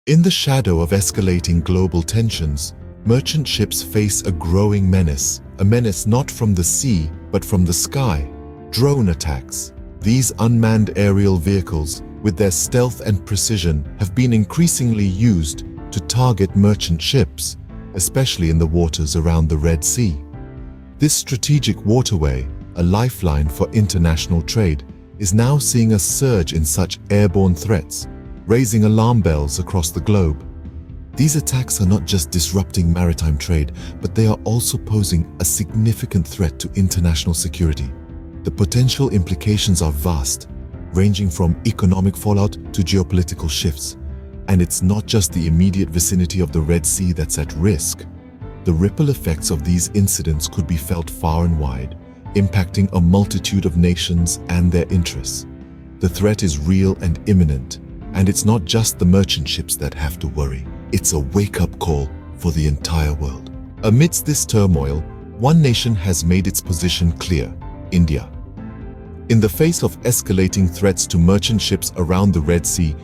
In the shadow of escalating global tensions, merchant ships face a growing menace. A menace not from the sea, but from the sky. Drone attacks. These unmanned aerial vehicles, with their stealth and precision, have been increasingly used to target merchant ships, especially in the waters around the Red Sea. This strategic waterway, a lifeline for international trade, is now seeing a surge in such airborne threats, raising alarm bells across the globe. These attacks are not just disrupting maritime trade, but they are also posing a significant threat to international security. The potential implications are vast, ranging from economic fallout to geopolitical shifts. And it's not just the immediate vicinity of the Red Sea that's at risk. The ripple effects of these incidents could be felt far and wide, impacting a multitude of nations and their interests. The threat is real and imminent, and it's not just the merchant ships that have to worry. It's a wake-up call for the entire world. Amidst this turmoil, one nation has made its position clear: India. In the face of escalating threats to merchant ships around the Red Sea,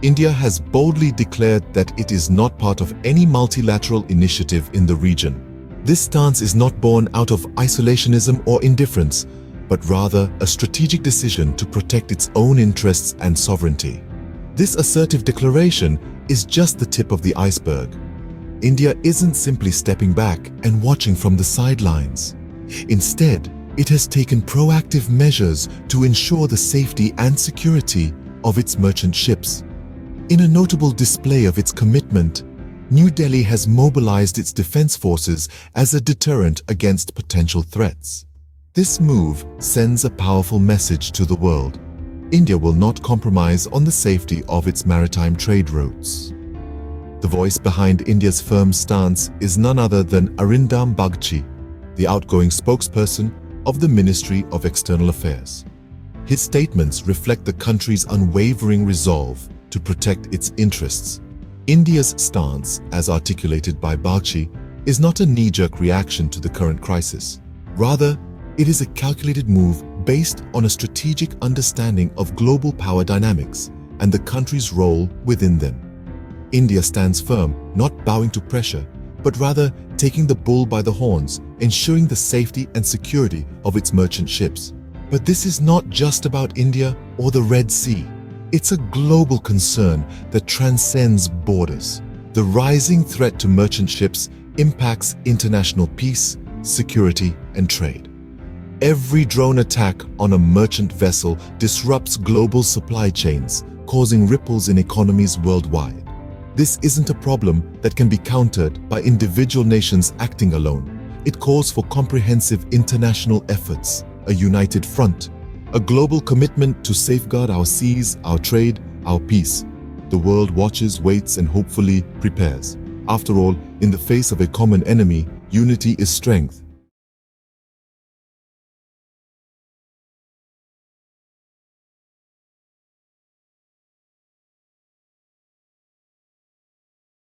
India has boldly declared that it is not part of any multilateral initiative in the region. This stance is not born out of isolationism or indifference, but rather a strategic decision to protect its own interests and sovereignty. This assertive declaration is just the tip of the iceberg. India isn't simply stepping back and watching from the sidelines. Instead, it has taken proactive measures to ensure the safety and security of its merchant ships. In a notable display of its commitment, New Delhi has mobilized its defense forces as a deterrent against potential threats. This move sends a powerful message to the world. India will not compromise on the safety of its maritime trade routes. The voice behind India's firm stance is none other than Arindam Bagchi, the outgoing spokesperson of the Ministry of External Affairs. His statements reflect the country's unwavering resolve to protect its interests. India's stance, as articulated by Bagchi, is not a knee-jerk reaction to the current crisis. Rather, it is a calculated move based on a strategic understanding of global power dynamics and the country's role within them. India stands firm, not bowing to pressure, but rather taking the bull by the horns, ensuring the safety and security of its merchant ships. But this is not just about India or the Red Sea. It's a global concern that transcends borders. The rising threat to merchant ships impacts international peace, security, and trade. Every drone attack on a merchant vessel disrupts global supply chains, causing ripples in economies worldwide. This isn't a problem that can be countered by individual nations acting alone. It calls for comprehensive international efforts, a united front, a global commitment to safeguard our seas, our trade, our peace. The world watches, waits, and hopefully prepares. After all, in the face of a common enemy, unity is strength.